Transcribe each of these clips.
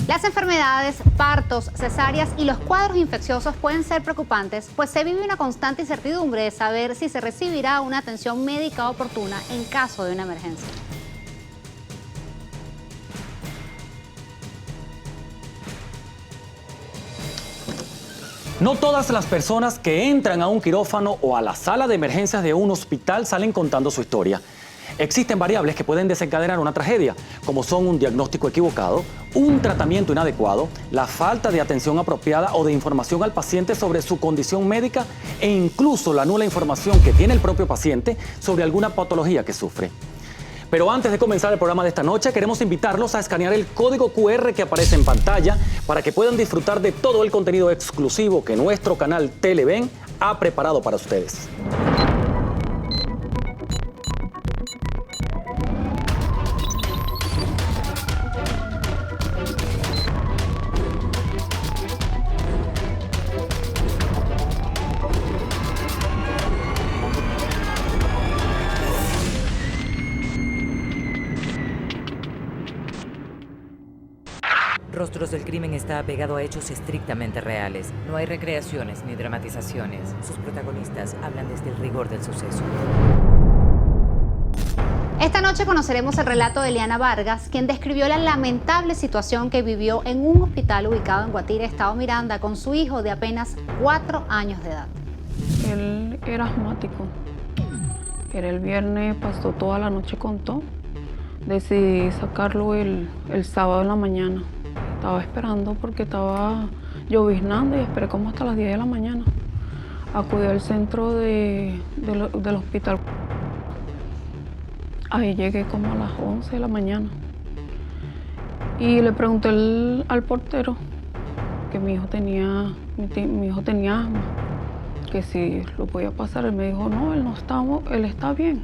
Las enfermedades, partos, cesáreas y los cuadros infecciosos pueden ser preocupantes, pues se vive una constante incertidumbre de saber si se recibirá una atención médica oportuna en caso de una emergencia. No todas las personas que entran a un quirófano o a la sala de emergencias de un hospital salen contando su historia. Existen variables que pueden desencadenar una tragedia, como son un diagnóstico equivocado, un tratamiento inadecuado, la falta de atención apropiada o de información al paciente sobre su condición médica e incluso la nula información que tiene el propio paciente sobre alguna patología que sufre. Pero antes de comenzar el programa de esta noche, queremos invitarlos a escanear el código QR que aparece en pantalla para que puedan disfrutar de todo el contenido exclusivo que nuestro canal Televen ha preparado para ustedes. Rostros del Crimen está apegado a hechos estrictamente reales. No hay recreaciones ni dramatizaciones. Sus protagonistas hablan desde el rigor del suceso. Esta noche conoceremos el relato de Eliana Vargas, quien describió la lamentable situación que vivió en un hospital ubicado en Guatire, Estado Miranda, con su hijo de apenas 4 años de edad. Él era asmático. Era el viernes, pasó toda la noche con todo. Decidí sacarlo el sábado en la mañana. Estaba esperando porque estaba lloviznando y esperé como hasta las 10 de la mañana. Acudí al centro del hospital. Ahí llegué como a las 11 de la mañana. Y le pregunté al portero que mi hijo tenía asma, que si lo podía pasar. Él me dijo, no, él está bien.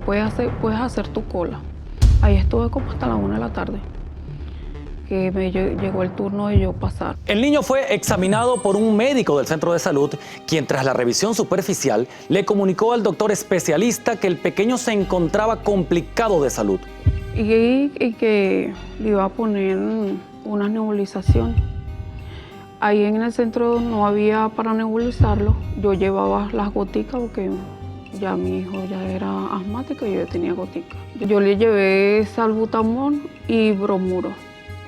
Puedes hacer tu cola. Ahí estuve como hasta la 1 de la tarde. Que llegó el turno de yo pasar. El niño fue examinado por un médico del centro de salud, quien tras la revisión superficial le comunicó al doctor especialista que el pequeño se encontraba complicado de salud. Y que le iba a poner unas nebulizaciones. Ahí en el centro no había para nebulizarlo. Yo llevaba las goticas porque ya mi hijo ya era asmático y yo tenía goticas. Yo le llevé salbutamol y bromuro.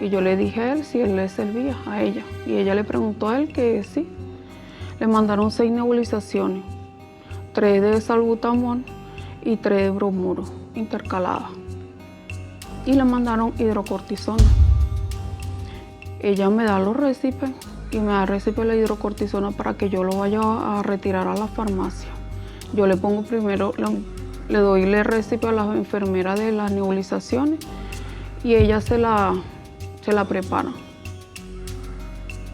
Y yo le dije a él si él le servía a ella. Y ella le preguntó a él que sí. Le mandaron 6 nebulizaciones, 3 de salbutamol y 3 de bromuro intercaladas. Y le mandaron hidrocortisona. Ella me da los récipes y me da el récipe de la hidrocortisona para que yo lo vaya a retirar a la farmacia. Yo le pongo primero, le doy el récipe a la enfermera de las nebulizaciones y ella se la prepara.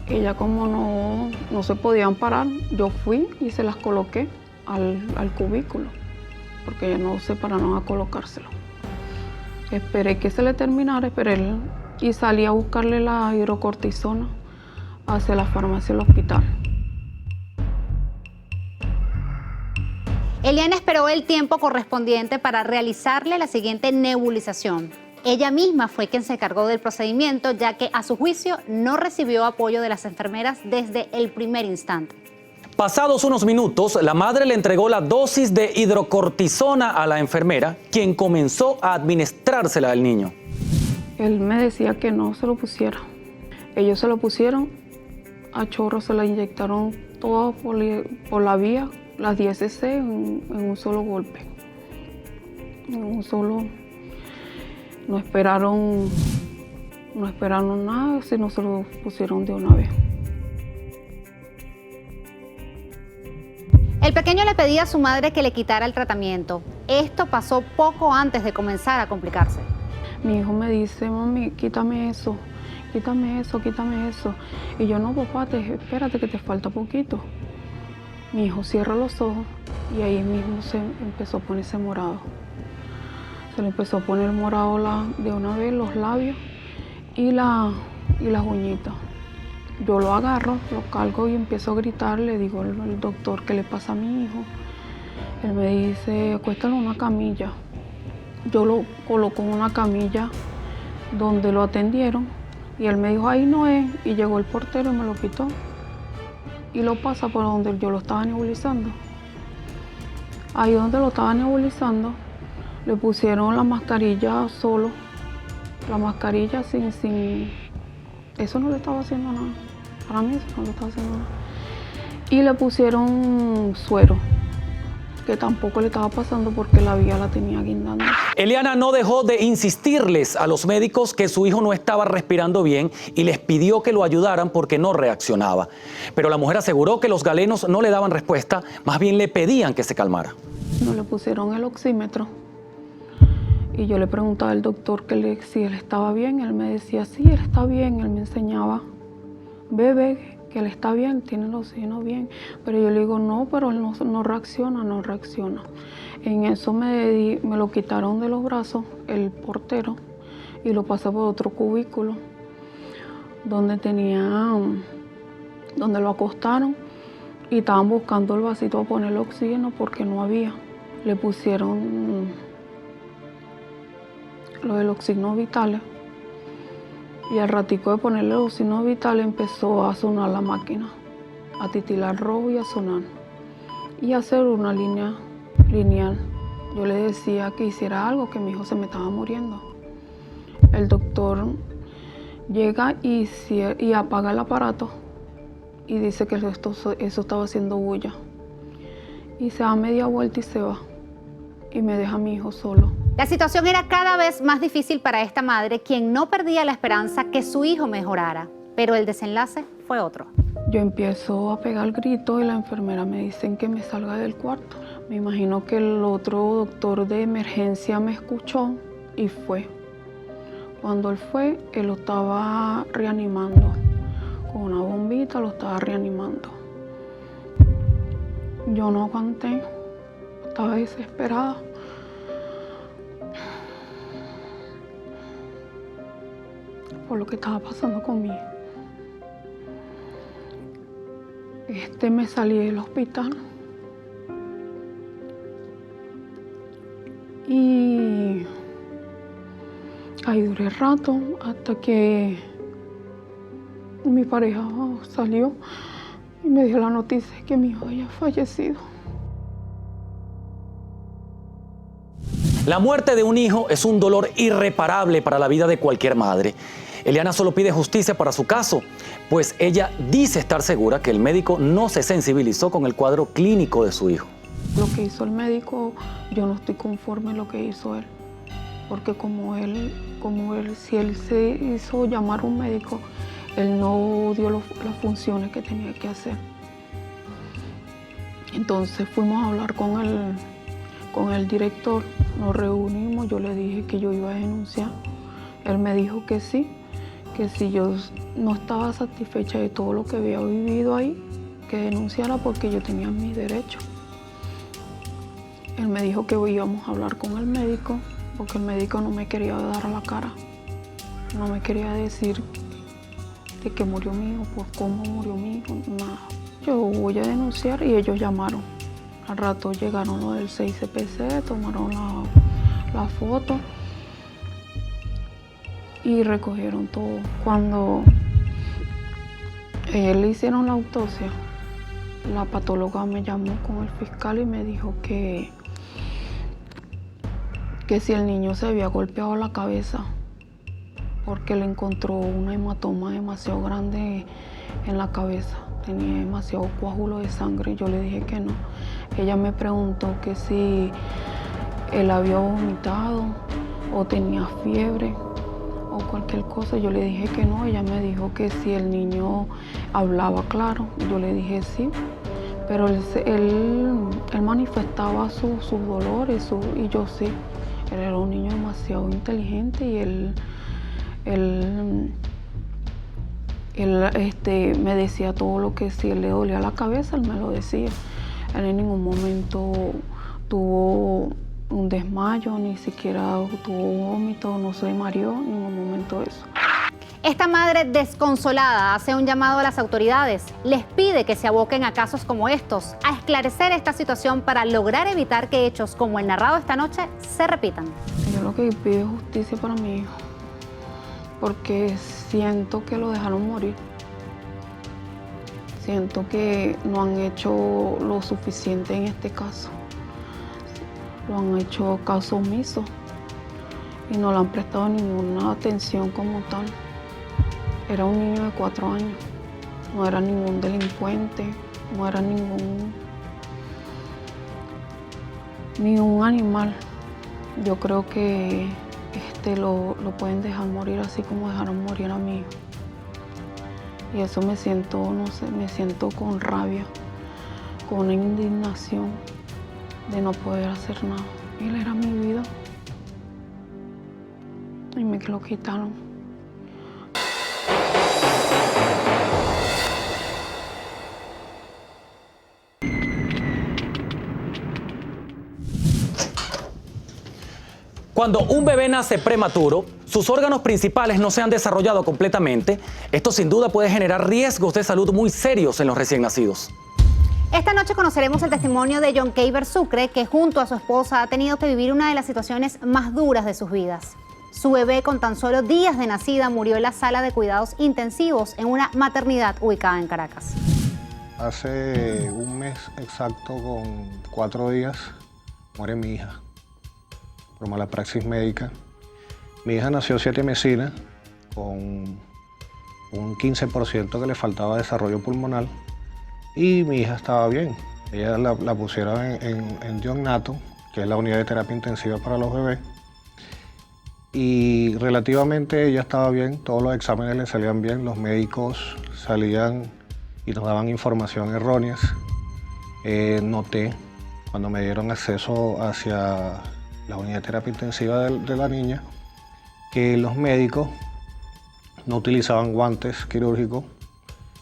Ella como no se podían parar, yo fui y se las coloqué al cubículo, porque ellas no se pararon a colocárselo. Esperé que se le terminara, y salí a buscarle la hidrocortisona hacia la farmacia del hospital. Eliana esperó el tiempo correspondiente para realizarle la siguiente nebulización. Ella misma fue quien se encargó del procedimiento, ya que a su juicio no recibió apoyo de las enfermeras desde el primer instante. Pasados unos minutos, la madre le entregó la dosis de hidrocortisona a la enfermera, quien comenzó a administrársela al niño. Él me decía que no se lo pusiera. Ellos se lo pusieron a chorro, se la inyectaron toda por la vía, las 10 cc en un solo golpe. No esperaron nada, sino se lo pusieron de una vez. El pequeño le pedía a su madre que le quitara el tratamiento. Esto pasó poco antes de comenzar a complicarse. Mi hijo me dice, mami, quítame eso. Y yo, no, papá, espérate que te falta poquito. Mi hijo cierra los ojos y ahí mismo se empezó a ponerse morado. Se le empezó a poner morado de una vez los labios y las uñitas. Yo lo agarro, lo cargo y empiezo a gritar. Le digo al doctor qué le pasa a mi hijo. Él me dice, acuéstalo en una camilla. yo lo colocó en una camilla donde lo atendieron y él me dijo, ahí no es, y llegó el portero y me lo quitó y lo pasa por donde yo lo estaba nebulizando. Ahí donde lo estaba nebulizando le pusieron la mascarilla solo, la mascarilla sin, eso no le estaba haciendo nada, para mí eso no le estaba haciendo nada. Y le pusieron suero, que tampoco le estaba pasando porque la vía la tenía guindando. Eliana no dejó de insistirles a los médicos que su hijo no estaba respirando bien y les pidió que lo ayudaran porque no reaccionaba. Pero la mujer aseguró que los galenos no le daban respuesta, más bien le pedían que se calmara. No le pusieron el oxímetro y yo le preguntaba al doctor si él estaba bien. Él me decía, sí, él está bien. Él me enseñaba, bebé, que él está bien, tiene el oxígeno bien. Pero yo le digo, no, pero él no reacciona. En eso me lo quitaron de los brazos, el portero, y lo pasé por otro cubículo, donde lo acostaron y estaban buscando el vasito para ponerle oxígeno porque no había. Le pusieron lo del oxígeno vital. Y al ratico de ponerle los signos vitales empezó a sonar la máquina, a titilar rojo y a sonar. Y a hacer una línea lineal. Yo le decía que hiciera algo, que mi hijo se me estaba muriendo. El doctor llega y apaga el aparato y dice que eso estaba haciendo bulla. Y se da media vuelta y se va. Y me deja a mi hijo solo. La situación era cada vez más difícil para esta madre, quien no perdía la esperanza que su hijo mejorara, pero el desenlace fue otro. Yo empiezo a pegar gritos y la enfermera me dicen que me salga del cuarto. Me imagino que el otro doctor de emergencia me escuchó y fue. Cuando él fue, él lo estaba reanimando. Con una bombita lo estaba reanimando. Yo no aguanté, estaba desesperada. Por lo que estaba pasando conmigo. Me salí del hospital y ahí duré rato hasta que mi pareja salió y me dio la noticia de que mi hijo había fallecido. La muerte de un hijo es un dolor irreparable para la vida de cualquier madre. Eliana solo pide justicia para su caso, pues ella dice estar segura que el médico no se sensibilizó con el cuadro clínico de su hijo. Lo que hizo el médico, yo no estoy conforme en lo que hizo él, porque si él se hizo llamar a un médico, él no dio las funciones que tenía que hacer. Entonces fuimos a hablar con el director, nos reunimos, yo le dije que yo iba a denunciar. Él me dijo que sí, que si yo no estaba satisfecha de todo lo que había vivido ahí, que denunciara porque yo tenía mis derechos. Él me dijo que íbamos a hablar con el médico, porque el médico no me quería dar a la cara. No me quería decir de que murió mi hijo, por cómo murió mi hijo, nada. Yo voy a denunciar y ellos llamaron. Al rato llegaron los del 6CPC, tomaron la foto y recogieron todo. Cuando le hicieron la autopsia, la patóloga me llamó con el fiscal y me dijo que si el niño se había golpeado la cabeza porque le encontró una hematoma demasiado grande en la cabeza, tenía demasiado coágulo de sangre. Yo le dije que no. Ella me preguntó que si él había vomitado o tenía fiebre o cualquier cosa. Yo le dije que no. Ella me dijo que si el niño hablaba claro. Yo le dije sí, pero él manifestaba sus dolores y yo sí. Él era un niño demasiado inteligente y él me decía todo lo que si él le dolía la cabeza, él me lo decía. Él en ningún momento tuvo un desmayo, ni siquiera tuvo vómito, no se mareó, en ningún momento eso. Esta madre desconsolada hace un llamado a las autoridades. Les pide que se aboquen a casos como estos, a esclarecer esta situación para lograr evitar que hechos como el narrado esta noche se repitan. Yo lo que pido es justicia para mi hijo, porque siento que lo dejaron morir. Siento que no han hecho lo suficiente en este caso. Lo han hecho caso omiso y no le han prestado ninguna atención como tal. Era un niño de 4 años, no era ningún delincuente, no era ningún animal. Yo creo que lo pueden dejar morir así como dejaron morir a mi hijo. Y eso me siento, no sé, me siento con rabia, con una indignación de no poder hacer nada. Él era mi vida y me lo quitaron. Cuando un bebé nace prematuro, sus órganos principales no se han desarrollado completamente. Esto sin duda puede generar riesgos de salud muy serios en los recién nacidos. Esta noche conoceremos el testimonio de John Keiber Sucre, que junto a su esposa ha tenido que vivir una de las situaciones más duras de sus vidas. Su bebé, con tan solo días de nacida, murió en la sala de cuidados intensivos en una maternidad ubicada en Caracas. Hace un mes exacto, con 4 días, muere mi hija por mala praxis médica. Mi hija nació 7 mesina con un 15% que le faltaba desarrollo pulmonar y mi hija estaba bien. Ella la pusieron en neonato, que es la unidad de terapia intensiva para los bebés, y relativamente ella estaba bien, todos los exámenes le salían bien, los médicos salían y nos daban información erróneas. Noté, cuando me dieron acceso hacia la unidad de terapia intensiva de la niña, que los médicos no utilizaban guantes quirúrgicos,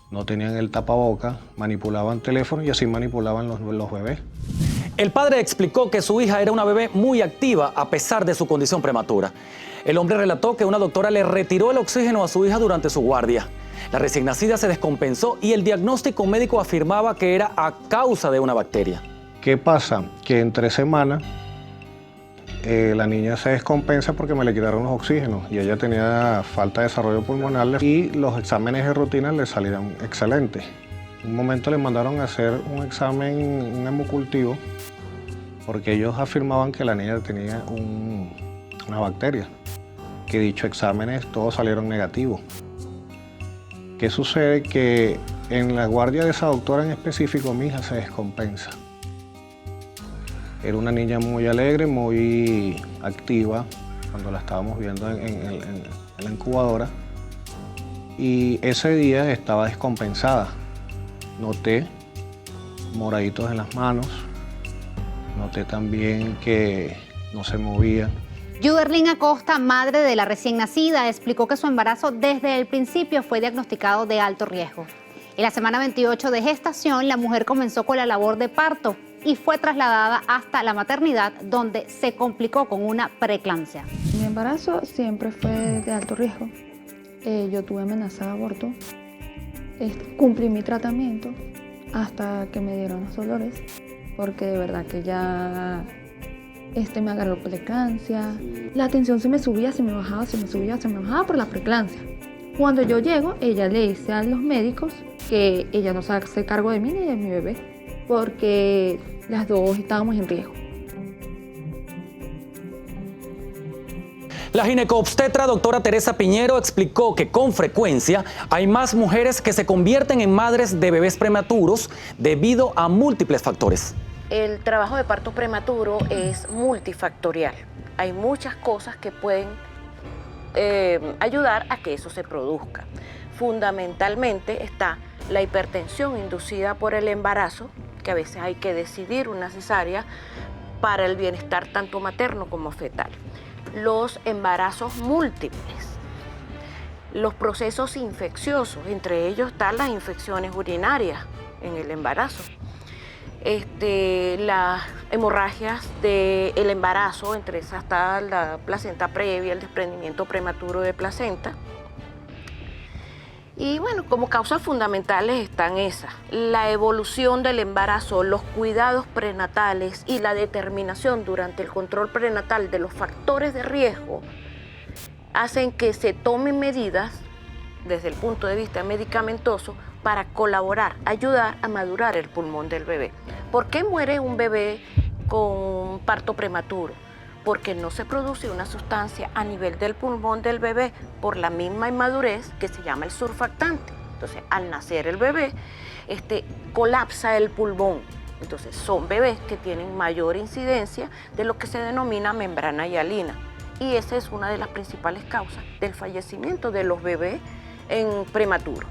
no tenían el tapaboca, manipulaban teléfono y así manipulaban los bebés. El padre explicó que su hija era una bebé muy activa a pesar de su condición prematura. El hombre relató que una doctora le retiró el oxígeno a su hija durante su guardia. La recién nacida se descompensó y el diagnóstico médico afirmaba que era a causa de una bacteria. ¿Qué pasa? Que en 3 semanas la niña se descompensa porque me le quitaron los oxígenos y ella tenía falta de desarrollo pulmonar y los exámenes de rutina le salieron excelentes. En un momento le mandaron a hacer un examen, un hemocultivo, porque ellos afirmaban que la niña tenía una bacteria, que dichos exámenes todos salieron negativos. ¿Qué sucede? Que en la guardia de esa doctora en específico mi hija se descompensa. Era una niña muy alegre, muy activa cuando la estábamos viendo en la incubadora, y ese día estaba descompensada. Noté moraditos en las manos, noté también que no se movía. Yuderlin Acosta, madre de la recién nacida, explicó que su embarazo desde el principio fue diagnosticado de alto riesgo. En la semana 28 de gestación, la mujer comenzó con la labor de parto y fue trasladada hasta la maternidad, donde se complicó con una preeclampsia. Mi embarazo siempre fue de alto riesgo. Yo tuve amenaza de aborto. Cumplí mi tratamiento hasta que me dieron los dolores, porque de verdad que ya me agarró preeclampsia. La tensión se me subía, se me bajaba, se me subía, se me bajaba por la preeclampsia. Cuando yo llego, ella le dice a los médicos que ella no se hace cargo de mí ni de mi bebé, porque las dos estábamos en riesgo. La ginecobstetra doctora Teresa Piñero explicó que con frecuencia hay más mujeres que se convierten en madres de bebés prematuros debido a múltiples factores. El trabajo de parto prematuro es multifactorial. Hay muchas cosas que pueden ayudar a que eso se produzca. Fundamentalmente está la hipertensión inducida por el embarazo, que a veces hay que decidir una cesárea para el bienestar tanto materno como fetal. Los embarazos múltiples, los procesos infecciosos, entre ellos están las infecciones urinarias en el embarazo, las hemorragias del embarazo, entre esas está la placenta previa, el desprendimiento prematuro de placenta, Y bueno, como causas fundamentales están esas: la evolución del embarazo, los cuidados prenatales y la determinación durante el control prenatal de los factores de riesgo hacen que se tomen medidas desde el punto de vista medicamentoso para colaborar, ayudar a madurar el pulmón del bebé. ¿Por qué muere un bebé con parto prematuro? Porque no se produce una sustancia a nivel del pulmón del bebé por la misma inmadurez que se llama el surfactante. Entonces, al nacer el bebé, colapsa el pulmón. Entonces, son bebés que tienen mayor incidencia de lo que se denomina membrana hialina. Y esa es una de las principales causas del fallecimiento de los bebés en prematuro.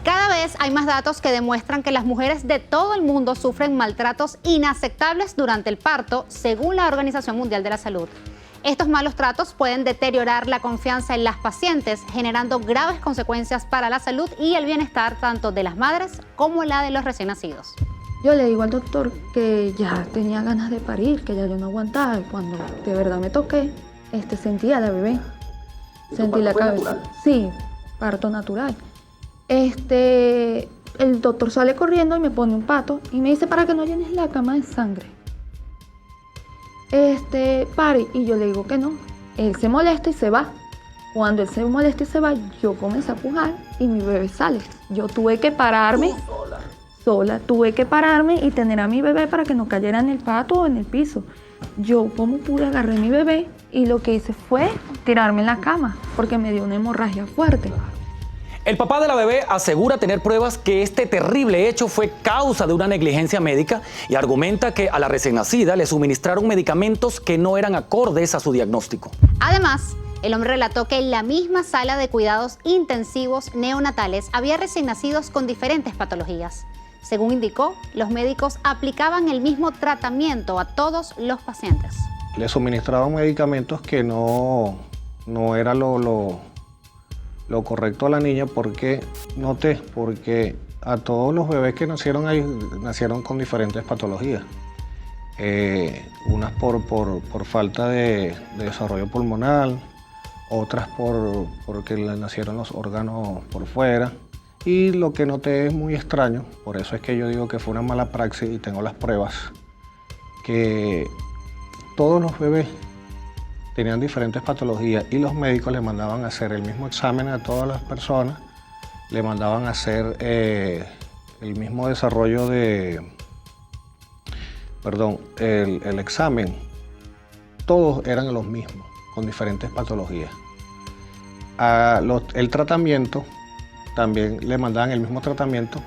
Cada vez hay más datos que demuestran que las mujeres de todo el mundo sufren maltratos inaceptables durante el parto, según la Organización Mundial de la Salud. Estos malos tratos pueden deteriorar la confianza en las pacientes, generando graves consecuencias para la salud y el bienestar tanto de las madres como la de los recién nacidos. Yo le digo al doctor que ya tenía ganas de parir, que ya yo no aguantaba, y cuando de verdad me toqué, sentía a la bebé. Sentí la cabeza. Natural? Sí, parto natural. El doctor sale corriendo y me pone un pato y me dice: para que no llenes la cama de sangre. Pare. Y yo le digo que no. Él se molesta y se va. Cuando él se molesta y se va, yo comencé a pujar y mi bebé sale. Yo tuve que pararme. Sola. Tuve que pararme y tener a mi bebé para que no cayera en el pato o en el piso. Yo, como pude, agarré a mi bebé y lo que hice fue tirarme en la cama porque me dio una hemorragia fuerte. El papá de la bebé asegura tener pruebas que este terrible hecho fue causa de una negligencia médica y argumenta que a la recién nacida le suministraron medicamentos que no eran acordes a su diagnóstico. Además, el hombre relató que en la misma sala de cuidados intensivos neonatales había recién nacidos con diferentes patologías. Según indicó, los médicos aplicaban el mismo tratamiento a todos los pacientes. Le suministraban medicamentos que no era lo correcto a la niña, porque a todos los bebés que nacieron ahí nacieron con diferentes patologías. Unas por falta de desarrollo pulmonar, otras porque le nacieron los órganos por fuera. Y lo que noté es muy extraño, por eso es que yo digo que fue una mala praxis y tengo las pruebas, que todos los bebés tenían diferentes patologías y los médicos le mandaban a hacer el mismo examen a todas las personas, le mandaban a hacer el mismo desarrollo el examen. Todos eran los mismos, con diferentes patologías. El tratamiento, también le mandaban el mismo tratamiento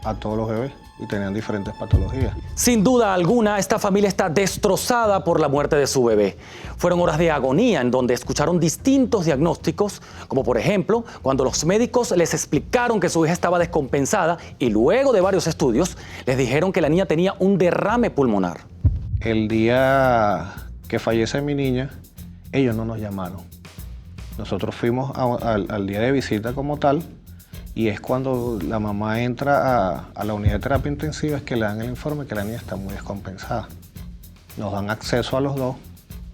a todos los bebés y tenían diferentes patologías. Sin duda alguna, esta familia está destrozada por la muerte de su bebé. Fueron horas de agonía en donde escucharon distintos diagnósticos, como por ejemplo, cuando los médicos les explicaron que su hija estaba descompensada y luego de varios estudios les dijeron que la niña tenía un derrame pulmonar. El día que fallece mi niña, ellos no nos llamaron. Nosotros fuimos al día de visita como tal, y es cuando la mamá entra a la unidad de terapia intensiva es que le dan el informe que la niña está muy descompensada. Nos dan acceso a los dos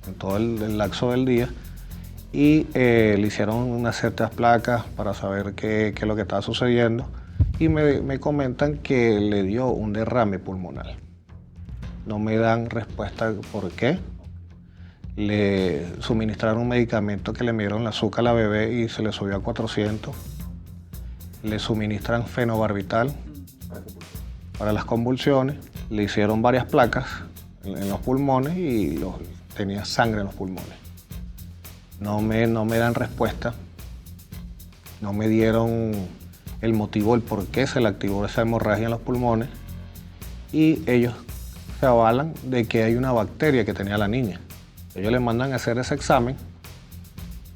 en todo el lapso del día y le hicieron unas ciertas placas para saber qué es lo que estaba sucediendo y me comentan que le dio un derrame pulmonar. No me dan respuesta por qué. Le suministraron un medicamento que le midieron el azúcar a la bebé y se le subió a 400. Le suministran fenobarbital para las convulsiones, le hicieron varias placas en los pulmones y tenía sangre en los pulmones. No me dan respuesta, no me dieron el motivo, el por qué se le activó esa hemorragia en los pulmones y ellos se avalan de que hay una bacteria que tenía la niña. Ellos le mandan a hacer ese examen.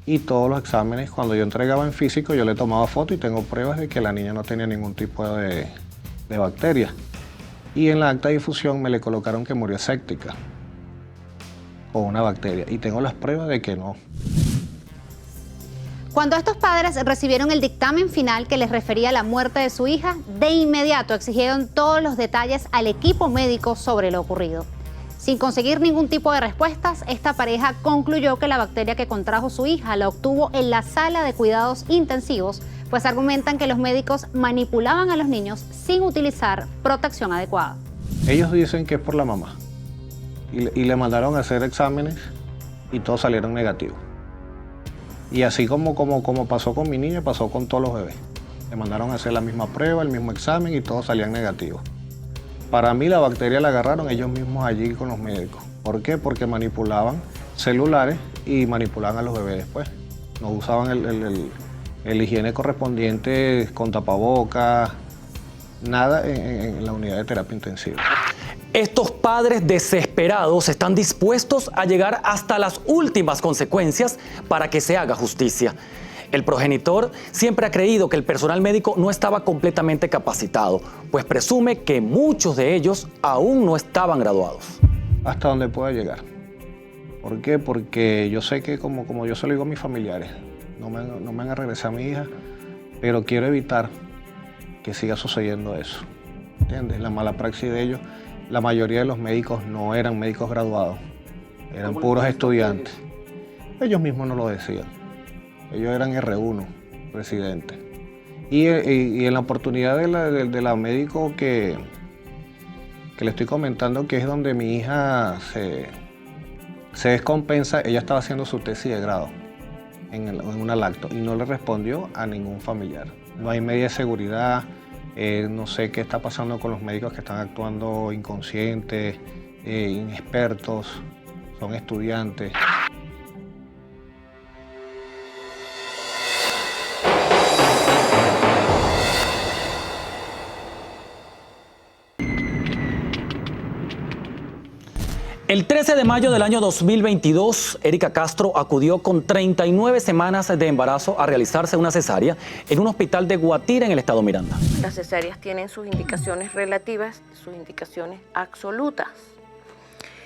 Y todos los exámenes, cuando yo entregaba en físico, yo le tomaba foto y tengo pruebas de que la niña no tenía ningún tipo de bacteria. Y en la acta de difusión me le colocaron que murió séptica con una bacteria. Y tengo las pruebas de que no. Cuando estos padres recibieron el dictamen final que les refería a la muerte de su hija, de inmediato exigieron todos los detalles al equipo médico sobre lo ocurrido. Sin conseguir ningún tipo de respuestas, esta pareja concluyó que la bacteria que contrajo su hija la obtuvo en la sala de cuidados intensivos pues argumentan que los médicos manipulaban a los niños sin utilizar protección adecuada. Ellos dicen que es por la mamá y le mandaron a hacer exámenes y todos salieron negativos. Y así como pasó con mi niña, pasó con todos los bebés. Le mandaron a hacer la misma prueba, el mismo examen y todos salían negativos. Para mí la bacteria la agarraron ellos mismos allí con los médicos. ¿Por qué? Porque manipulaban celulares y manipulaban a los bebés después. No usaban el higiene correspondiente con tapabocas, nada en la unidad de terapia intensiva. Estos padres desesperados están dispuestos a llegar hasta las últimas consecuencias para que se haga justicia. El progenitor siempre ha creído que el personal médico no estaba completamente capacitado, pues presume que muchos de ellos aún no estaban graduados. Hasta donde pueda llegar. ¿Por qué? Porque yo sé que como yo se lo digo a mis familiares, no me van a regresar a mi hija, pero quiero evitar que siga sucediendo eso. ¿Entiendes? La mala praxis de ellos. La mayoría de los médicos no eran médicos graduados, eran puros estudiantes. Ellos mismos no lo decían. Ellos eran R1, presidente. Y en la oportunidad de la médico que le estoy comentando, que es donde mi hija se descompensa, ella estaba haciendo su tesis de grado en una lacto y no le respondió a ningún familiar. No hay medida de seguridad. No sé qué está pasando con los médicos que están actuando inconscientes, inexpertos, son estudiantes. El 13 de mayo del año 2022, Erika Castro acudió con 39 semanas de embarazo a realizarse una cesárea en un hospital de Guatire en el estado Miranda. Las cesáreas tienen sus indicaciones relativas, sus indicaciones absolutas.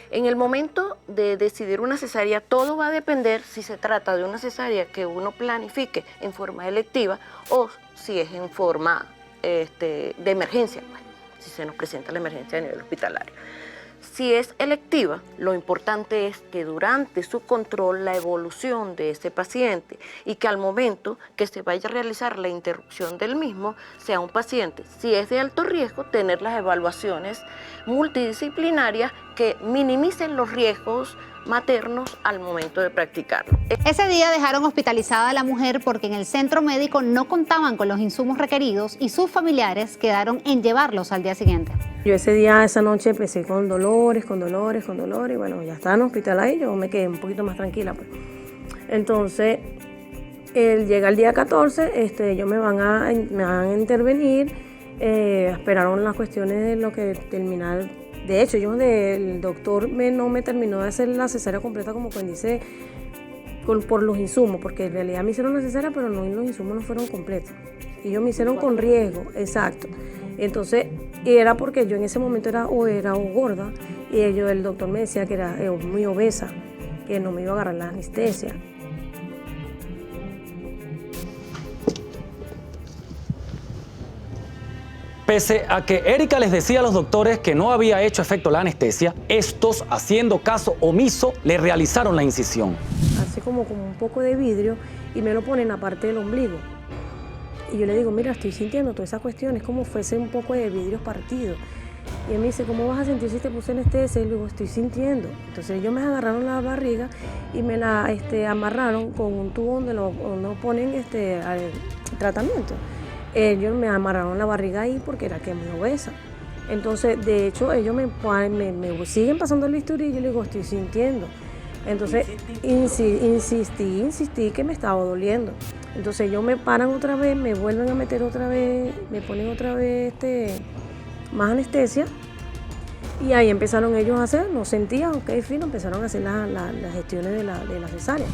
En el momento de decidir una cesárea, todo va a depender si se trata de una cesárea que uno planifique en forma electiva o si es en forma de emergencia, pues, si se nos presenta la emergencia a nivel hospitalario. Si es electiva, lo importante es que durante su control, la evolución de ese paciente y que al momento que se vaya a realizar la interrupción del mismo, sea un paciente, si es de alto riesgo, tener las evaluaciones multidisciplinarias que minimicen los riesgos maternos al momento de practicarlo. Ese día dejaron hospitalizada a la mujer porque en el centro médico no contaban con los insumos requeridos y sus familiares quedaron en llevarlos al día siguiente. Yo esa noche empecé con dolores, y bueno, ya estaba en el hospital ahí, yo me quedé un poquito más tranquila, pues. Entonces, llega el día 14, ellos me van a intervenir, esperaron las cuestiones de lo que terminar. De hecho, el doctor no me terminó de hacer la cesárea completa, como quien dice, por los insumos, porque en realidad me hicieron la cesárea, pero los insumos no fueron completos. Y ellos me hicieron con riesgo, exacto. Entonces, era porque yo en ese momento era gorda y el doctor me decía que era muy obesa, que no me iba a agarrar la anestesia. Pese a que Erika les decía a los doctores que no había hecho efecto la anestesia, estos, haciendo caso omiso, le realizaron la incisión. Así como un poco de vidrio y me lo ponen aparte del ombligo. Y yo le digo, mira, estoy sintiendo todas esas cuestiones, como fuese un poco de vidrios partidos. Y él me dice, ¿cómo vas a sentir si te puse anestesia? Y le digo, estoy sintiendo. Entonces ellos me agarraron la barriga y me la amarraron con un tubo donde lo ponen al tratamiento. Ellos me amarraron la barriga ahí porque era que muy obesa. Entonces, de hecho, ellos me siguen pasando el bisturí y yo le digo, estoy sintiendo. Entonces, insistí que me estaba doliendo. Entonces, ellos me paran otra vez, me vuelven a meter otra vez, me ponen otra vez más anestesia. Y ahí empezaron ellos a hacer, no sentían, ok, fino, empezaron a hacer las gestiones de la cesárea.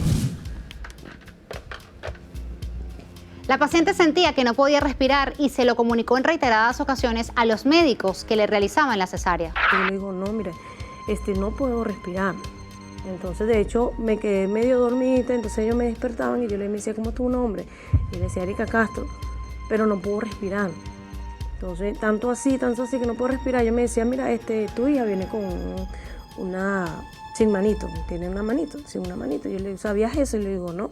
La paciente sentía que no podía respirar y se lo comunicó en reiteradas ocasiones a los médicos que le realizaban la cesárea. Yo le digo, no, mire, no puedo respirar. Entonces, de hecho, me quedé medio dormida, entonces ellos me despertaban y yo le decía, ¿cómo es tu nombre? Y le decía, Erika Castro, pero no puedo respirar. Entonces, tanto así que no puedo respirar. Yo me decía, mira, tu hija viene con sin manito, tiene una manito, sin una manito. Yo le digo, ¿sabías eso? Y le digo, no.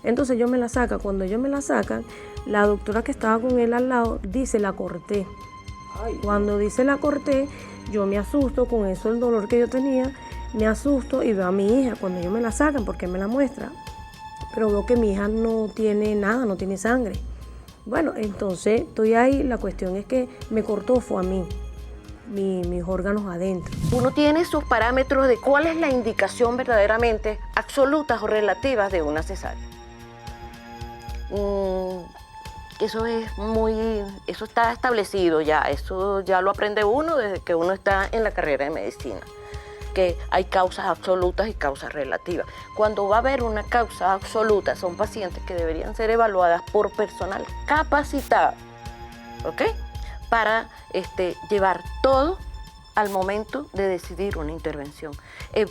Entonces ellos me la sacan. Cuando ellos me la sacan, la doctora que estaba con él al lado dice, la corté. Cuando dice la corté, yo me asusto, con eso el dolor que yo tenía, me asusto y veo a mi hija cuando ellos me la sacan, porque me la muestra. Pero veo que mi hija no tiene nada, no tiene sangre. Bueno, entonces estoy ahí, la cuestión es que me cortó, fue a mí, mis órganos adentro. Uno tiene sus parámetros de cuál es la indicación verdaderamente absolutas o relativas de una cesárea. Eso está establecido ya, eso ya lo aprende uno desde que uno está en la carrera de medicina, que hay causas absolutas y causas relativas. Cuando va a haber una causa absoluta, son pacientes que deberían ser evaluadas por personal capacitado, ¿ok? Para llevar todo al momento de decidir una intervención.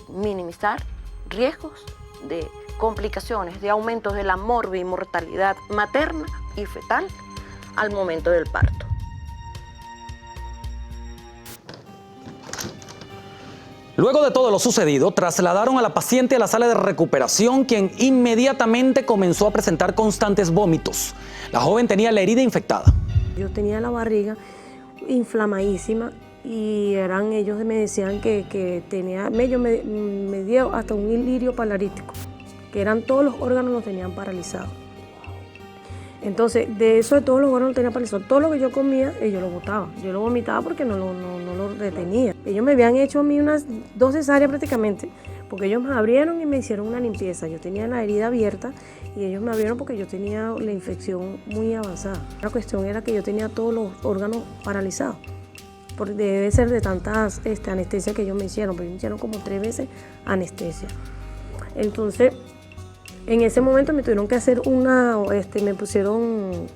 Minimizar riesgos de complicaciones, de aumentos de la morbimortalidad materna y fetal al momento del parto. Luego de todo lo sucedido, trasladaron a la paciente a la sala de recuperación, quien inmediatamente comenzó a presentar constantes vómitos. La joven tenía la herida infectada. Yo tenía la barriga inflamadísima y ellos me decían que tenía, me dio hasta un ilirio palarítico, que eran todos los órganos los tenían paralizados. Entonces, de todos los órganos los tenía paralizados. Todo lo que yo comía, yo lo botaba. Yo lo vomitaba porque no lo retenía. Ellos me habían hecho a mí unas 2 cesáreas prácticamente, porque ellos me abrieron y me hicieron una limpieza. Yo tenía la herida abierta y ellos me abrieron porque yo tenía la infección muy avanzada. La cuestión era que yo tenía todos los órganos paralizados. Porque debe ser de tantas anestesias que ellos me hicieron, porque me hicieron como 3 veces anestesia. Entonces, en ese momento me tuvieron que hacer me pusieron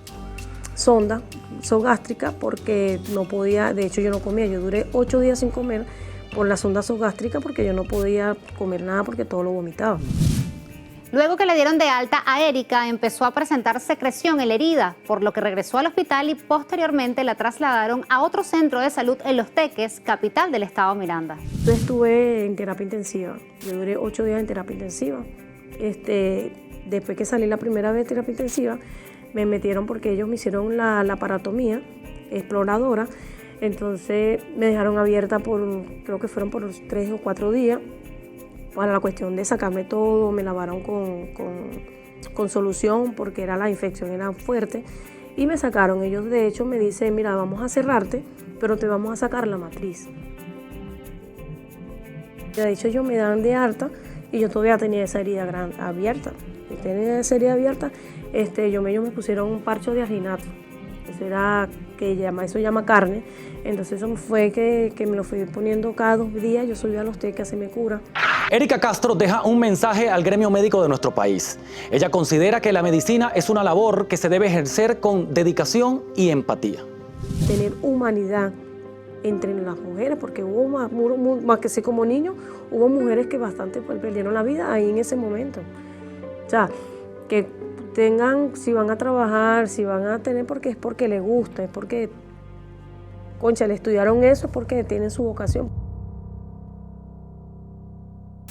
sonda gástrica porque no podía, de hecho yo no comía, yo duré 8 días sin comer por la sonda gástrica porque yo no podía comer nada porque todo lo vomitaba. Luego que le dieron de alta a Erika, empezó a presentar secreción en la herida, por lo que regresó al hospital y posteriormente la trasladaron a otro centro de salud en Los Teques, capital del estado Miranda. Yo estuve en terapia intensiva, yo duré 8 días en terapia intensiva. Después que salí la primera vez de terapia intensiva, me metieron porque ellos me hicieron la laparotomía exploradora, entonces me dejaron abierta creo que fueron por 3 o 4 días, para la cuestión de sacarme todo, me lavaron con solución porque la infección era fuerte y me sacaron. Ellos de hecho me dicen, mira, vamos a cerrarte, pero te vamos a sacar la matriz. De hecho ellos me dan de alta y yo todavía tenía esa herida abierta. Tenía esa herida abierta, ellos me pusieron un parcho de aginato. Eso llama carne. Entonces eso fue que me lo fui poniendo cada 2 días. Yo subí a Los Teques, se me cura. Erika Castro deja un mensaje al gremio médico de nuestro país. Ella considera que la medicina es una labor que se debe ejercer con dedicación y empatía. Tener humanidad entre las mujeres, porque hubo más que sé como niños, hubo mujeres que bastante perdieron la vida ahí en ese momento. O sea, que tengan, si van a trabajar, si van a tener, porque es porque les gusta, es porque, concha, le estudiaron eso, es porque tienen su vocación.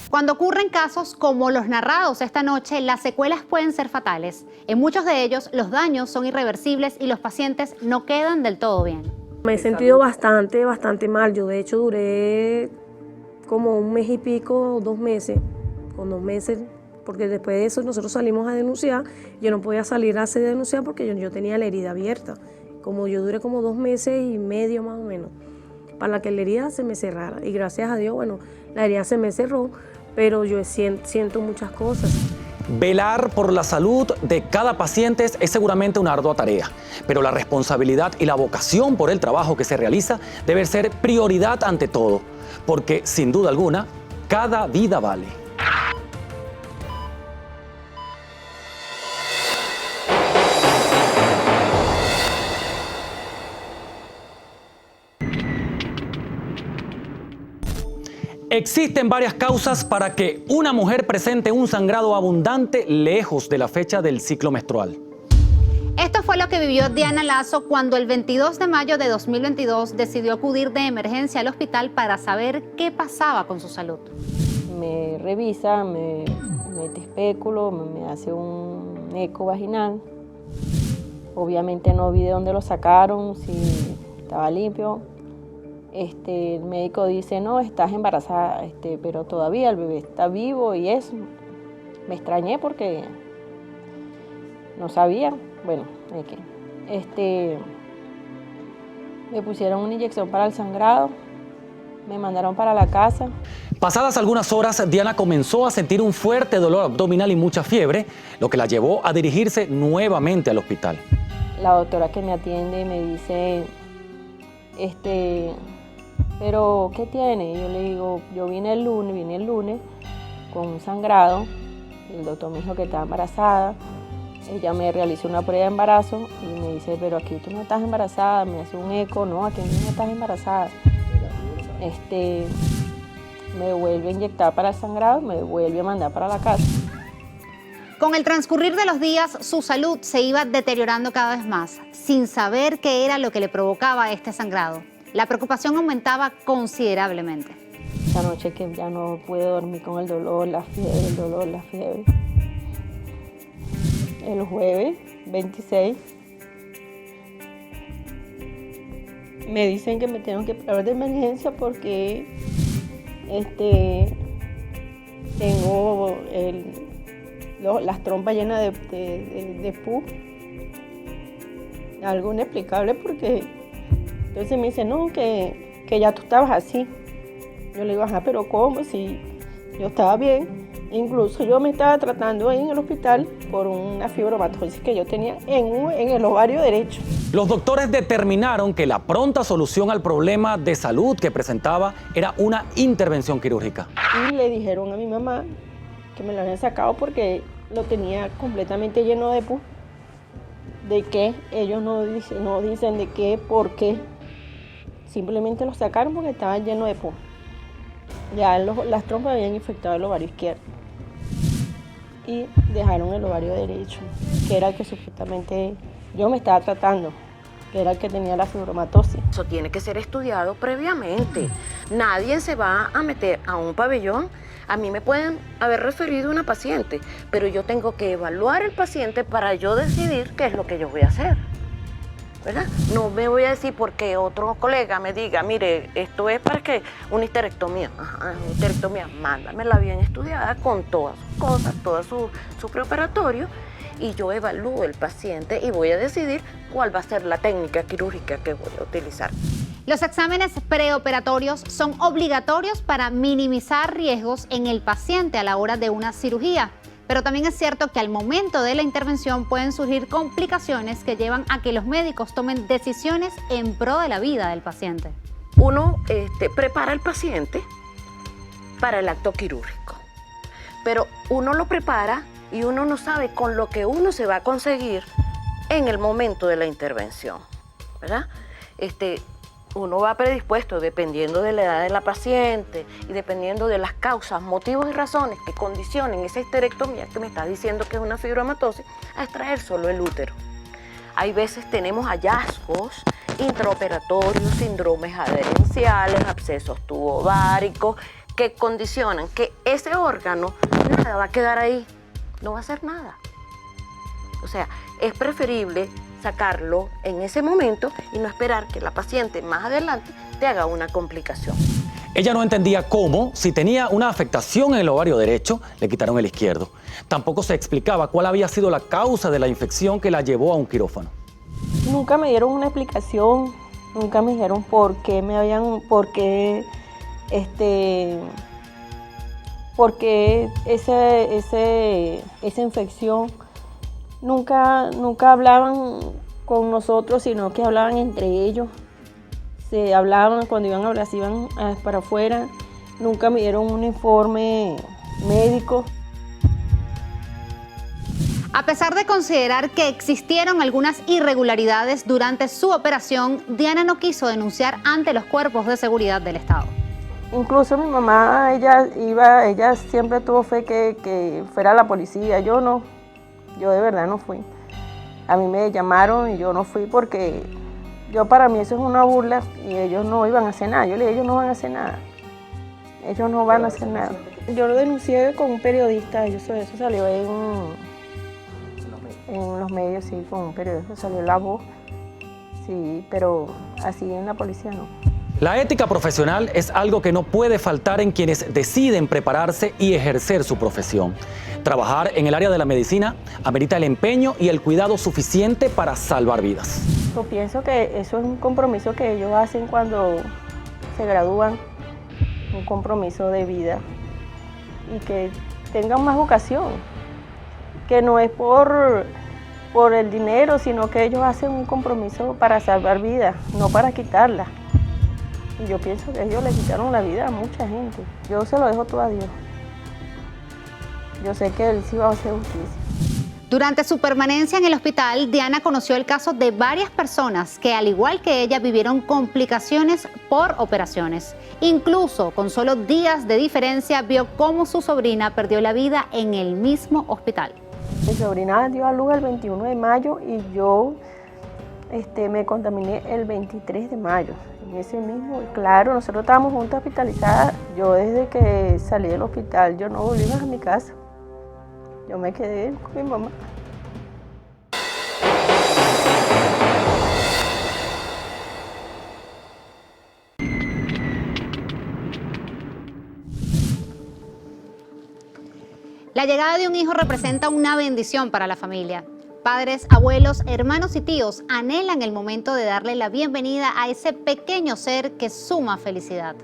Cuando ocurren casos como los narrados esta noche, las secuelas pueden ser fatales. En muchos de ellos, los daños son irreversibles y los pacientes no quedan del todo bien. Me he sentido bastante mal. Yo de hecho duré como 1 mes y pico, 2 meses, con 2 meses, porque después de eso nosotros salimos a denunciar. Yo no podía salir a hacer denunciar porque yo tenía la herida abierta. Como yo duré como 2 meses y medio más o menos, para que la herida se me cerrara. Y gracias a Dios, bueno, la herida se me cerró, pero yo siento muchas cosas. Velar por la salud de cada paciente es seguramente una ardua tarea, pero la responsabilidad y la vocación por el trabajo que se realiza debe ser prioridad ante todo, porque sin duda alguna, cada vida vale. Existen varias causas para que una mujer presente un sangrado abundante lejos de la fecha del ciclo menstrual. Esto fue lo que vivió Diana Lazo cuando el 22 de mayo de 2022 decidió acudir de emergencia al hospital para saber qué pasaba con su salud. me revisa, me mete espéculo, me hace un eco vaginal. Obviamente no vi de dónde lo sacaron, si estaba limpio. El médico dice, no, estás embarazada, pero todavía el bebé está vivo y eso. Me extrañé porque no sabía. Bueno, me pusieron una inyección para el sangrado, me mandaron para la casa. Pasadas algunas horas, Diana comenzó a sentir un fuerte dolor abdominal y mucha fiebre, lo que la llevó a dirigirse nuevamente al hospital. La doctora que me atiende me dice, pero ¿qué tiene? Y yo le digo, yo vine el lunes con un sangrado. El doctor me dijo que estaba embarazada. Ella me realizó una prueba de embarazo y me dice, pero aquí tú no estás embarazada. Me hace un eco, no, aquí no estás embarazada. Me vuelve a inyectar para el sangrado, me vuelve a mandar para la casa. Con el transcurrir de los días, su salud se iba deteriorando cada vez más, sin saber qué era lo que le provocaba este sangrado. La preocupación aumentaba considerablemente. Esta noche que ya no pude dormir con el dolor, la fiebre. El jueves 26 me dicen que me tengo que operar de emergencia porque tengo las trompas llenas de pus. Algo inexplicable porque entonces me dicen, no, que ya tú estabas así. Yo le digo, ajá, pero ¿cómo? Si yo estaba bien. Incluso yo me estaba tratando ahí en el hospital por una fibromatosis que yo tenía en el ovario derecho. Los doctores determinaron que la pronta solución al problema de salud que presentaba era una intervención quirúrgica. Y le dijeron a mi mamá que me lo habían sacado porque lo tenía completamente lleno de pus. ¿De qué? Ellos no dicen de qué, por qué. Simplemente lo sacaron porque estaba lleno de pus. Ya las trompas habían infectado el ovario izquierdo. Y dejaron el ovario derecho, que era el que supuestamente yo me estaba tratando, que era el que tenía la fibromatosis. Eso tiene que ser estudiado previamente. Nadie se va a meter a un pabellón. A mí me pueden haber referido una paciente, pero yo tengo que evaluar el paciente para yo decidir qué es lo que yo voy a hacer, ¿verdad? No me voy a decir porque otro colega me diga, mire, esto es para que una histerectomía. Ajá, una histerectomía, mándamela bien estudiada con todas sus cosas, todo su preoperatorio, y yo evalúo el paciente y voy a decidir cuál va a ser la técnica quirúrgica que voy a utilizar. Los exámenes preoperatorios son obligatorios para minimizar riesgos en el paciente a la hora de una cirugía. Pero también es cierto que al momento de la intervención pueden surgir complicaciones que llevan a que los médicos tomen decisiones en pro de la vida del paciente. Uno prepara al paciente para el acto quirúrgico, pero uno lo prepara y uno no sabe con lo que uno se va a conseguir en el momento de la intervención, ¿verdad? Uno va predispuesto dependiendo de la edad de la paciente y dependiendo de las causas, motivos y razones que condicionen esa histerectomía que me está diciendo que es una fibromatosis, a extraer solo el útero. Hay veces tenemos hallazgos intraoperatorios, síndromes adherenciales, abscesos tubováricos, que condicionan que ese órgano nada va a quedar ahí, no va a hacer nada. O sea, es preferible sacarlo en ese momento y no esperar que la paciente más adelante te haga una complicación. Ella no entendía cómo, si tenía una afectación en el ovario derecho, le quitaron el izquierdo. Tampoco se explicaba cuál había sido la causa de la infección que la llevó a un quirófano. Nunca me dieron una explicación, nunca me dijeron por qué esa infección. Nunca hablaban con nosotros, sino que hablaban entre ellos. Se hablaban, cuando iban a hablar, se iban para afuera. Nunca me dieron un informe médico. A pesar de considerar que existieron algunas irregularidades durante su operación, Diana no quiso denunciar ante los cuerpos de seguridad del Estado. Incluso mi mamá, ella siempre tuvo fe que fuera la policía. Yo no. Yo de verdad no fui. A mí me llamaron y yo no fui porque para mí eso es una burla y ellos no iban a hacer nada. Yo le dije, ellos no van a hacer nada. Ellos no van a hacer nada. Yo lo denuncié con un periodista, eso salió en los medios, sí, con un periodista, salió La Voz, sí, pero así en la policía no. La ética profesional es algo que no puede faltar en quienes deciden prepararse y ejercer su profesión. Trabajar en el área de la medicina amerita el empeño y el cuidado suficiente para salvar vidas. Yo pienso que eso es un compromiso que ellos hacen cuando se gradúan, un compromiso de vida y que tengan más vocación, que no es por el dinero, sino que ellos hacen un compromiso para salvar vidas, no para quitarla. Y yo pienso que ellos le quitaron la vida a mucha gente. Yo se lo dejo todo a Dios. Yo sé que Él sí va a hacer justicia. Durante su permanencia en el hospital, Diana conoció el caso de varias personas que, al igual que ella, vivieron complicaciones por operaciones. Incluso con solo días de diferencia, vio cómo su sobrina perdió la vida en el mismo hospital. Mi sobrina dio a luz el 21 de mayo y yo me contaminé el 23 de mayo. En ese mismo, claro, nosotros estábamos juntas hospitalizadas. Yo desde que salí del hospital, yo no volví más a mi casa. Yo me quedé con mi mamá. La llegada de un hijo representa una bendición para la familia. Padres, abuelos, hermanos y tíos anhelan el momento de darle la bienvenida a ese pequeño ser que suma felicidad.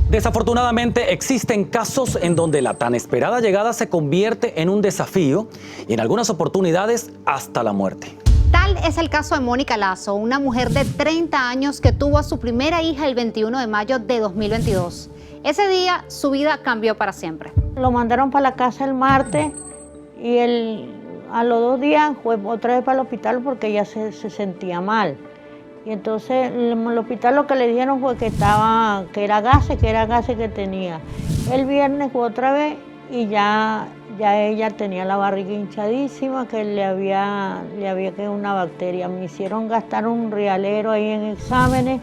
Desafortunadamente existen casos en donde la tan esperada llegada se convierte en un desafío y en algunas oportunidades hasta la muerte. Tal es el caso de Mónica Lazo, una mujer de 30 años que tuvo a su primera hija el 21 de mayo de 2022. Ese día su vida cambió para siempre. Lo mandaron para la casa el martes y a los 2 días fue otra vez para el hospital porque ella se sentía mal. Y entonces el hospital lo que le dijeron fue que era gases que tenía. El viernes fue otra vez y ya ella tenía la barriga hinchadísima, que le había quedado una bacteria. Me hicieron gastar un rialero ahí en exámenes.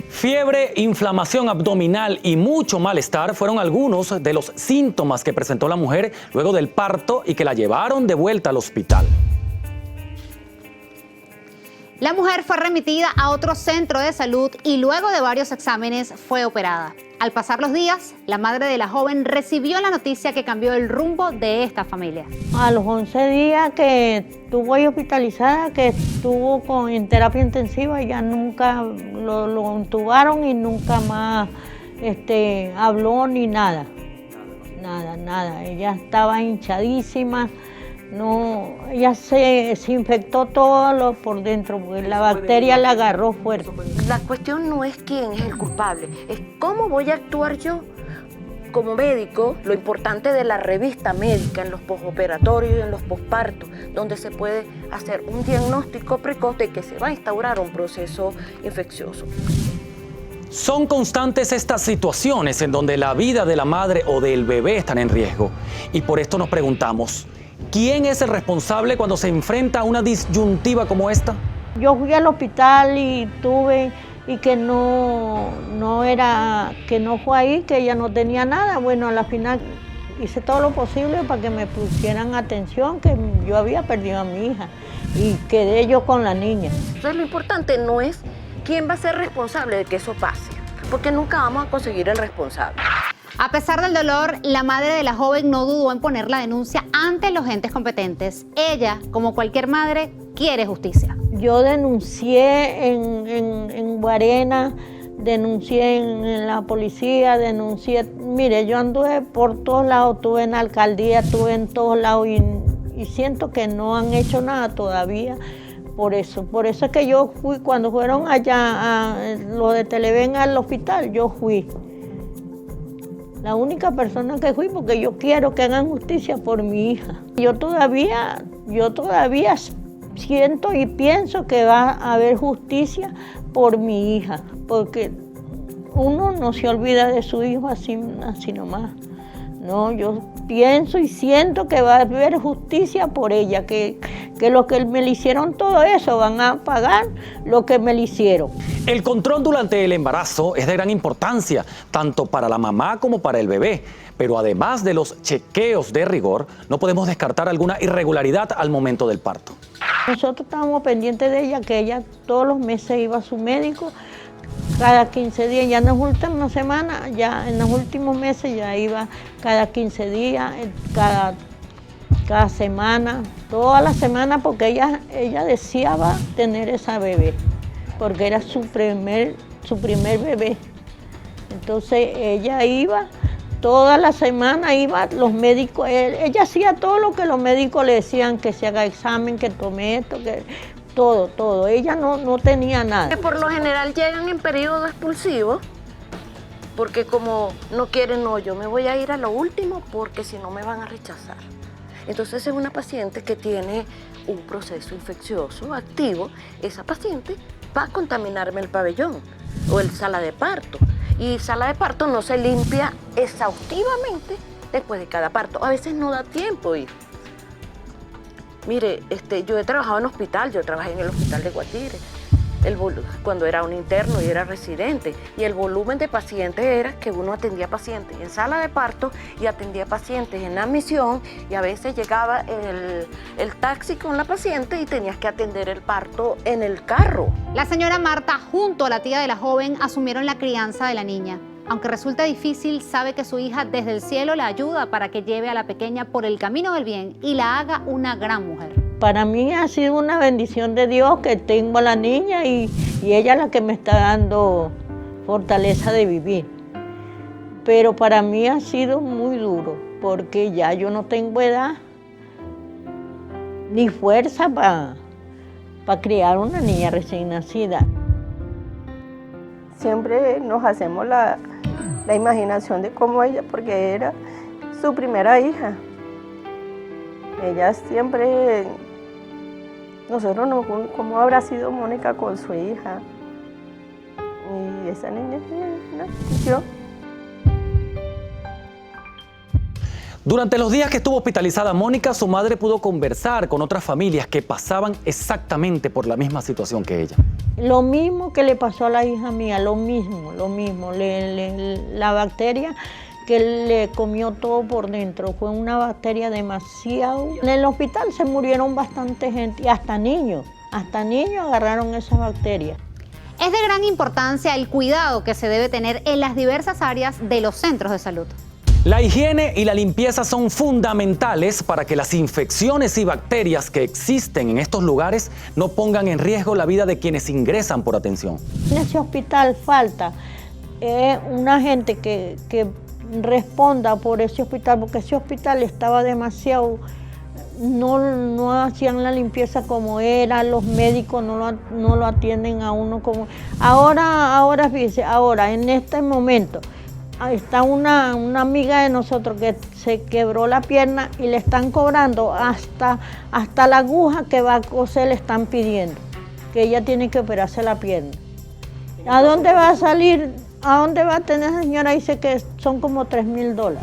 Fiebre, inflamación abdominal y mucho malestar fueron algunos de los síntomas que presentó la mujer luego del parto y que la llevaron de vuelta al hospital. La mujer fue remitida a otro centro de salud y luego de varios exámenes fue operada. Al pasar los días, la madre de la joven recibió la noticia que cambió el rumbo de esta familia. A los 11 días que estuvo ahí hospitalizada, que estuvo en terapia intensiva, ya nunca lo intubaron y nunca más habló ni nada. Nada. Ella estaba hinchadísima. No, ella se infectó todo por dentro, porque la bacteria la agarró fuerte. La cuestión no es quién es el culpable, es cómo voy a actuar yo como médico. Lo importante de la revista médica en los posoperatorios y en los pospartos, donde se puede hacer un diagnóstico precoz de que se va a instaurar un proceso infeccioso. Son constantes estas situaciones en donde la vida de la madre o del bebé están en riesgo. Y por esto nos preguntamos, ¿quién es el responsable cuando se enfrenta a una disyuntiva como esta? Yo fui al hospital y que no fue ahí, que ella no tenía nada. Bueno, a la final hice todo lo posible para que me pusieran atención, que yo había perdido a mi hija y quedé yo con la niña. Entonces lo importante no es quién va a ser responsable de que eso pase, porque nunca vamos a conseguir el responsable. A pesar del dolor, la madre de la joven no dudó en poner la denuncia ante los entes competentes. Ella, como cualquier madre, quiere justicia. Yo denuncié en Guarena, denuncié en la policía, mire, yo anduve por todos lados, estuve en la alcaldía, estuve en todos lados y siento que no han hecho nada todavía. Por eso es que yo fui, cuando fueron allá lo de Televen al hospital, yo fui. La única persona que fui porque yo quiero que hagan justicia por mi hija. Yo todavía siento y pienso que va a haber justicia por mi hija, porque uno no se olvida de su hijo así nomás. No, yo pienso y siento que va a haber justicia por ella, que los que me le hicieron todo eso van a pagar lo que me le hicieron. El control durante el embarazo es de gran importancia, tanto para la mamá como para el bebé. Pero además de los chequeos de rigor, no podemos descartar alguna irregularidad al momento del parto. Nosotros estábamos pendientes de ella, que ella todos los meses iba a su médico, cada 15 días, ya en las últimas semanas, ya en los últimos meses ya iba cada 15 días, cada semana, toda la semana, porque ella deseaba tener esa bebé, porque era su primer bebé. Entonces ella iba, toda la semana iba, los médicos, ella hacía todo lo que los médicos le decían, que se haga examen, que tome esto, que todo. Ella no tenía nada. Que por lo general llegan en periodo expulsivo, porque como no quieren, no, yo me voy a ir a lo último porque si no me van a rechazar. Entonces es una paciente que tiene un proceso infeccioso activo, esa paciente va a contaminarme el pabellón o el sala de parto. Y sala de parto no se limpia exhaustivamente después de cada parto. A veces no da tiempo ir. Mire, yo he trabajado en hospital, yo trabajé en el hospital de Guatire, cuando era un interno y era residente, y el volumen de pacientes era que uno atendía pacientes en sala de parto y atendía pacientes en admisión, y a veces llegaba el taxi con la paciente y tenías que atender el parto en el carro. La señora Marta, junto a la tía de la joven, asumieron la crianza de la niña. Aunque resulta difícil, sabe que su hija desde el cielo la ayuda para que lleve a la pequeña por el camino del bien y la haga una gran mujer. Para mí ha sido una bendición de Dios que tengo a la niña y ella es la que me está dando fortaleza de vivir. Pero para mí ha sido muy duro porque ya yo no tengo edad ni fuerza para criar una niña recién nacida. Siempre nos hacemos la imaginación de cómo ella, porque era su primera hija. Ella siempre, nosotros no, cómo habrá sido Mónica con su hija. Y esa niña nació. Durante los días que estuvo hospitalizada Mónica, su madre pudo conversar con otras familias que pasaban exactamente por la misma situación que ella. Lo mismo que le pasó a la hija mía, lo mismo. La bacteria que le comió todo por dentro, fue una bacteria demasiado. En el hospital se murieron bastante gente, y hasta niños agarraron esa bacteria. Es de gran importancia el cuidado que se debe tener en las diversas áreas de los centros de salud. La higiene y la limpieza son fundamentales para que las infecciones y bacterias que existen en estos lugares no pongan en riesgo la vida de quienes ingresan por atención. En ese hospital falta una gente que responda por ese hospital, porque ese hospital estaba demasiado, no hacían la limpieza como era, los médicos no lo atienden a uno como... Ahora fíjese, en este momento, está una amiga de nosotros que se quebró la pierna y le están cobrando hasta la aguja que va a coser, le están pidiendo, que ella tiene que operarse la pierna. ¿A dónde va a salir? ¿A dónde va a tener esa señora? Dice que son como $3,000.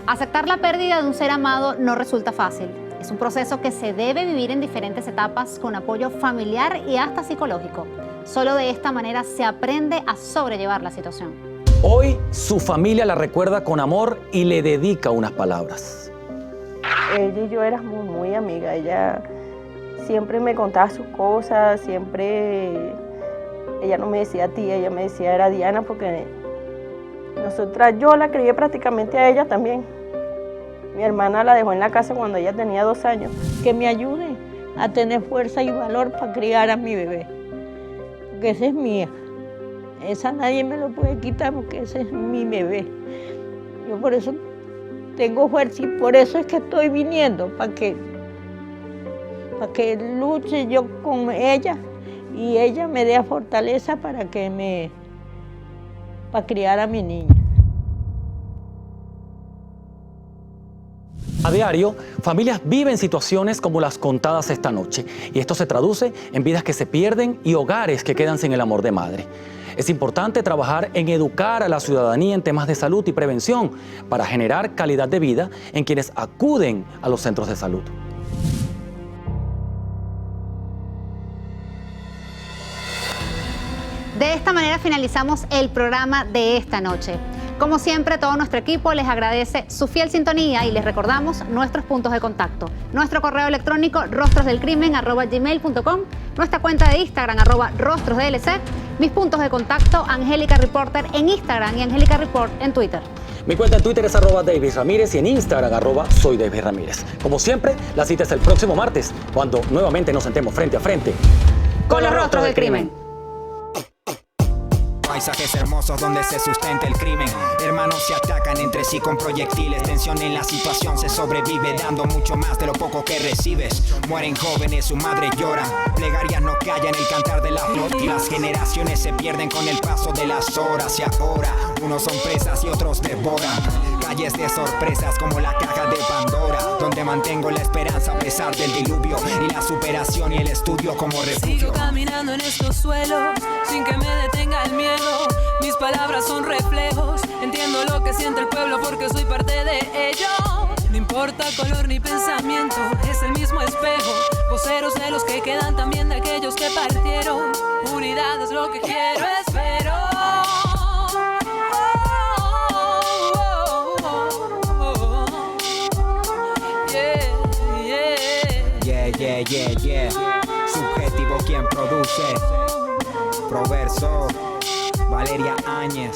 Aceptar la pérdida de un ser amado no resulta fácil. Es un proceso que se debe vivir en diferentes etapas con apoyo familiar y hasta psicológico. Solo de esta manera se aprende a sobrellevar la situación. Hoy su familia la recuerda con amor y le dedica unas palabras. Ella y yo éramos muy amigas. Ella siempre me contaba sus cosas, siempre... Ella no me decía tía, ella me decía era Diana, porque yo la crié prácticamente a ella también. Mi hermana la dejó en la casa cuando ella tenía 2 años. Que me ayude a tener fuerza y valor para criar a mi bebé, porque esa es mía. Esa nadie me lo puede quitar porque ese es mi bebé. Yo por eso tengo fuerza y por eso es que estoy viniendo, para que luche yo con ella y ella me dé fortaleza para criar a mi niña. A diario, familias viven situaciones como las contadas esta noche y esto se traduce en vidas que se pierden y hogares que quedan sin el amor de madre. Es importante trabajar en educar a la ciudadanía en temas de salud y prevención para generar calidad de vida en quienes acuden a los centros de salud. De esta manera finalizamos el programa de esta noche. Como siempre, todo nuestro equipo les agradece su fiel sintonía y les recordamos nuestros puntos de contacto. Nuestro correo electrónico rostrosdelcrimen@gmail.com, nuestra cuenta de Instagram @rostrosdlc, mis puntos de contacto Angélica Reporter en Instagram y Angélica Report en Twitter. Mi cuenta en Twitter es @Davis Ramírez y en Instagram @soy Davis Ramírez. Como siempre, la cita es el próximo martes, cuando nuevamente nos sentemos frente a frente con los rostros del crimen. Paisajes hermosos donde se sustenta el crimen. Hermanos se atacan entre sí con proyectiles. Tensión en la situación, se sobrevive dando mucho más de lo poco que recibes. Mueren jóvenes, su madre llora. Plegarias no callan el cantar de la flor. Y las generaciones se pierden con el paso de las horas. Y ahora, unos son presas y otros devoran. Calles de sorpresas como la caja de Pandora, donde mantengo la esperanza a pesar del diluvio. Y la superación y el estudio como refugio. Sigo caminando en estos suelos sin que me detenga el miedo. Mis palabras son reflejos, entiendo lo que siente el pueblo porque soy parte de ello. No importa color ni pensamiento, es el mismo espejo. Voceros de los que quedan, también de aquellos que partieron. Unidad es lo que quiero, espero. Yeah. Subjetivo quien produce. Proverso, Valeria Áñez.